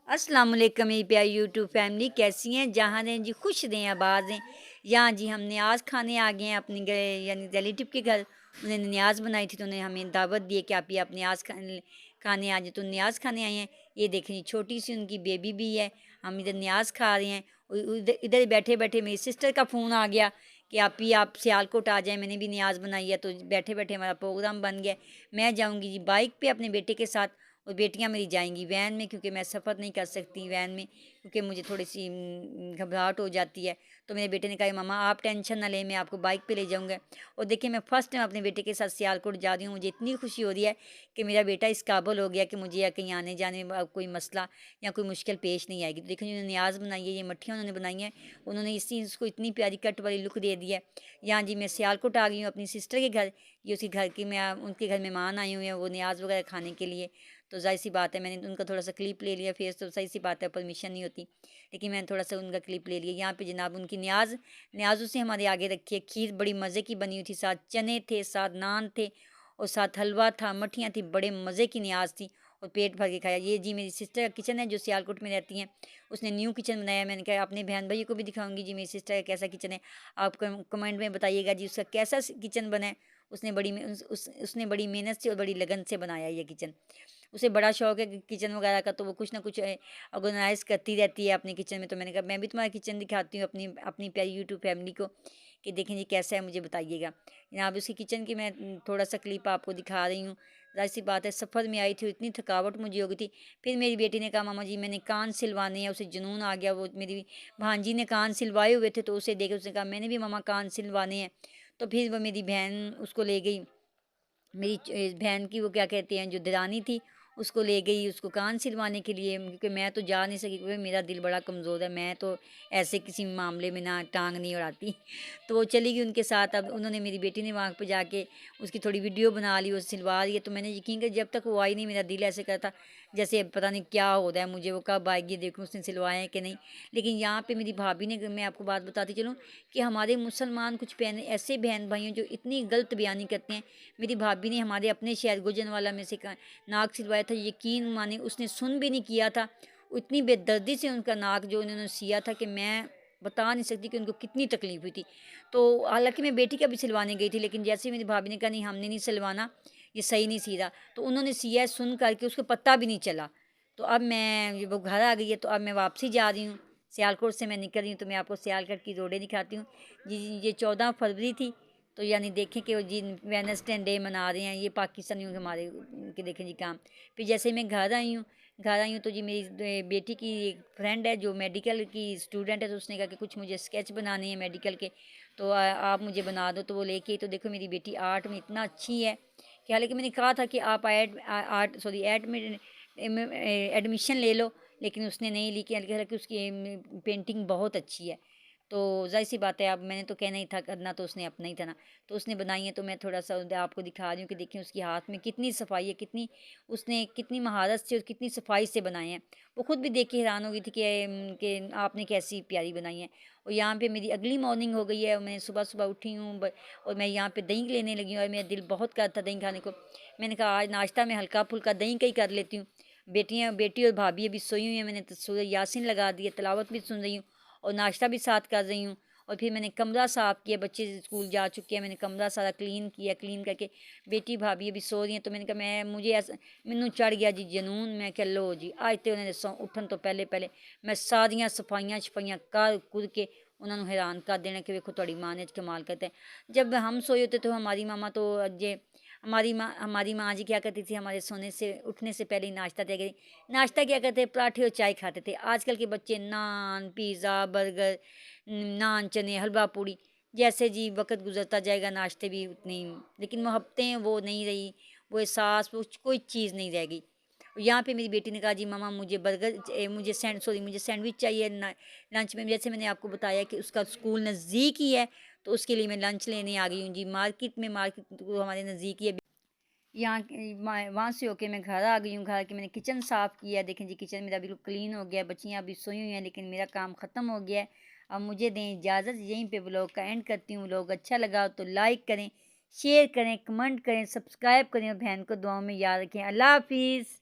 अस्सलाम वालेकुम मेरी प्यारी यूट्यूब फैमिली, कैसी हैं? जहाँ रहें जी, खुश रहें, आबाद रहें। यहाँ जी हम न्याज़ खाने आ गए हैं अपने घर, यानी रिलेटिव के घर। उन्होंने न्याज़ बनाई थी तो उन्हें हमें दावत दी है कि आप ये आप न्याज़ खाने आ जाए, तो न्याज़ खाने आए हैं। ये देखें जी, छोटी सी उनकी बेबी भी है। हम इधर न्याज़ खा रहे हैं। इधर इधर बैठे बैठे मेरी सिस्टर का फ़ोन आ गया कि आप सियालकोट आ जाएँ, मैंने भी न्याज़ बनाई है। तो बैठे बैठे हमारा प्रोग्राम बन गया। मैं जाऊँगी जी बाइक पे अपने बेटे के साथ, और बेटियां मेरी जाएंगी वैन में, क्योंकि मैं सफ़र नहीं कर सकती वैन में, क्योंकि मुझे थोड़ी सी घबराहट हो जाती है। तो मेरे बेटे ने कहा मामा आप टेंशन ना लें, मैं आपको बाइक पे ले जाऊंगा। और देखिए, मैं फ़र्स्ट टाइम अपने बेटे के साथ सियालकोट जा रही हूँ। मुझे इतनी खुशी हो रही है कि मेरा बेटा इस काबिल हो गया कि मुझे या कहीं आने जाने में अब कोई मसला या कोई मुश्किल पेश नहीं आएगी। तो देखिए, उन्होंने न्याज़ बनाई है, ये मट्ठियाँ उन्होंने बनाई हैं। उन्होंने इस चीज़ को इतनी प्यारी कट वाली लुक दे दी है। यहाँ जी मैं सियालकोट आ गई हूँ अपनी सिस्टर के घर। ये उसके घर की, मैं उनके घर मेहमान आई हुए हैं, वो न्याज़ वगैरह खाने के लिए। तो ज़ाहिर सी बात है, मैंने उनका थोड़ा सा क्लिप ले लिया फेस, तो सही सी बात है, परमिशन नहीं होती, लेकिन मैंने थोड़ा सा उनका क्लिप ले लिया। यहाँ पे जनाब उनकी न्याज़ उसे हमारे आगे रखी है। खीर बड़ी मज़े की बनी हुई थी, साथ चने थे, साथ नान थे, और साथ हलवा था, मठियाँ थी, बड़े मज़े की न्याज़ थी, और पेट भर के खाया। ये जी मेरी सिस्टर का किचन है जो सियालकोट में रहती हैं। उसने न्यू किचन बनाया। मैंने कहा अपने बहन भाइयों को भी दिखाऊंगी जी मेरी सिस्टर का कैसा किचन है। आप कमेंट में बताइएगा जी उसका कैसा किचन बना है। उसने बड़ी उसने बड़ी मेहनत से और बड़ी लगन से बनाया ये किचन। उसे बड़ा शौक है किचन वगैरह का, तो वो कुछ ना कुछ ऑर्गेनाइज़ करती रहती है अपने किचन में। तो मैंने कहा मैं भी तुम्हारा किचन दिखाती हूँ अपनी अपनी प्यारी यूट्यूब फैमिली को, कि देखें जी कैसा है, मुझे बताइएगा। यहाँ भी उसकी किचन की मैं थोड़ा सा क्लिप आपको दिखा रही हूँ। ज़ाहिर सी बात है, सफ़र में आई थी, इतनी थकावट मुझे हो गई थी। फिर मेरी बेटी ने कहा मामा जी मैंने कान सिलवाने हैं, उसे जुनून आ गया। वो मेरी भांजी ने कान सिलवाए हुए थे, तो उसे देख उसने कहा मैंने भी मामा कान सिलवाने हैं। तो फिर वो मेरी बहन उसको ले गई, मेरी बहन की वो क्या कहते हैं जो दरानी थी, उसको ले गई उसको कान सिलवाने के लिए, क्योंकि मैं तो जा नहीं सकी, क्योंकि मेरा दिल बड़ा कमज़ोर है। मैं तो ऐसे किसी मामले में ना टांग नहीं अड़ाती। तो वो चली गई उनके साथ। अब उन्होंने, मेरी बेटी ने वहाँ पे जाके उसकी थोड़ी वीडियो बना ली, वो सिलवा रही है। तो मैंने यकीन कर, जब तक वो आई नहीं मेरा दिल ऐसे करता जैसे पता नहीं क्या हो रहा है मुझे, वो कब आएगी, देखूँ उसने सिलवाए हैं कि नहीं। लेकिन यहाँ पर मेरी भाभी ने, मैं आपको बात बताती चलूँ कि हमारे मुसलमान कुछ ऐसे बहन भाइयों जो इतनी गलत बयानी करते हैं। मेरी भाभी ने हमारे अपने शहर गुजरनवाला में से नाक सिलवाया था। यकीन माने उसने सुन भी नहीं किया था। इतनी बेदर्दी से उनका नाक जो उन्होंने सिया था कि मैं बता नहीं सकती कि उनको कितनी तकलीफ हुई थी। तो हालांकि मैं बेटी का भी सिलवाने गई थी, लेकिन जैसे ही मेरी भाभी ने कहा नहीं हमने नहीं सिलवाना, ये सही नहीं सी रहा, तो उन्होंने सिया है, सुन करके उसको पता भी नहीं चला। तो अब मैं, वो घर आ गई है, तो अब मैं वापसी जा रही हूँ। सियालकोट से मैं निकल रही हूँ, तो मैं आपको सियालकोट की रोडें दिखाती हूँ जी। ये 14 फरवरी थी, तो यानी देखें कि वो जी वेडनेसडे डे मना रहे हैं ये पाकिस्तानियों के हमारे के, देखें जी काम। फिर जैसे ही मैं घर आई हूँ तो जी मेरी बेटी की एक फ्रेंड है जो मेडिकल की स्टूडेंट है, तो उसने कहा कि कुछ मुझे स्केच बनाने हैं मेडिकल के, तो आप मुझे बना दो। तो वो लेके, तो देखो मेरी बेटी आर्ट में इतना अच्छी है कि, हालांकि मैंने कहा था कि आप एड में एडमिशन ले लो, लेकिन उसने नहीं ली। हालांकि उसकी पेंटिंग बहुत अच्छी है। तो ज़ाहिर सी बात है, अब मैंने तो कहना ही था, करना तो उसने अपना ही था ना। तो उसने बनाई है, तो मैं थोड़ा सा आपको दिखा रही हूँ कि देखिए उसके हाथ में कितनी सफाई है, कितनी उसने कितनी महारत से और कितनी सफाई से बनाए हैं। वो खुद भी देख के हैरान हो गई थी कि आपने कैसी प्यारी बनाई है। और यहाँ पे मेरी अगली मॉर्निंग हो गई है, और मैं सुबह सुबह उठी हूँ, और मैं यहाँ पे दही लेने लगी हूँ, और मेरा दिल बहुत कर था दही खाने को। मैंने कहा आज नाश्ता में हल्का फुल्का दही का ही कर लेती हूँ। बेटी और भाभी अभी सोई हुई हैं, मैंने तो सूरह यासीन लगा दी है, तिलावत भी सुन रही हूँ और नाश्ता भी साथ कर रही हूँ। और फिर मैंने कमरा साफ़ किया, बच्चे स्कूल जा चुके हैं, मैंने कमरा सारा क्लीन किया। क्लीन करके बेटी भाभी अभी सो रही हैं, तो मैंने कहा मुझे ऐसा मैनू चढ़ गया जी जनून। मैं कहा लो जी आज तो उन्होंने उठन तो पहले पहले मैं सारियाँ सफाइयाँ छफाइयाँ कर कुर के उन्होंने हैरान कर देना कि वेखो तुहाड़ी माँ ने कमाल करते हैं। जब हम सोए होते तो हमारी मामा तो अजे हमारी माँ जी क्या करती थी, हमारे सोने से उठने से पहले ही नाश्ता तय करी। नाश्ता क्या करते, पराठे और चाय खाते थे। आजकल के बच्चे नान पिज़्ज़ा बर्गर, नान चने हलवा पूड़ी, जैसे जी वक्त गुजरता जाएगा नाश्ते भी उतने ही, लेकिन मोहब्बतें वो नहीं रही, वो एहसास, वो कोई चीज़ नहीं रह गई। यहाँ पे मेरी बेटी ने कहा जी मामा मुझे मुझे सैंडविच चाहिए लंच में। जैसे मैंने आपको बताया कि उसका स्कूल नज़दीक ही है, तो उसके लिए मैं लंच लेने आ गई हूँ जी मार्केट तो हमारे नज़दीक ही है। यहाँ वहाँ से होके मैं घर आ गई हूँ। घर के मैंने किचन साफ़ किया, देखें जी किचन मेरा बिल्कुल क्लीन हो गया। बच्चियाँ अभी सोई हुई हैं, लेकिन मेरा काम ख़त्म हो गया है। अब मुझे दें इजाज़त, यहीं पे व्लॉग का एंड करती हूँ। व्लॉग अच्छा लगा तो लाइक करें, शेयर करें, कमेंट करें, सब्सक्राइब करें, और बहन को दुआओं में याद रखें। अल्लाह हाफिज़।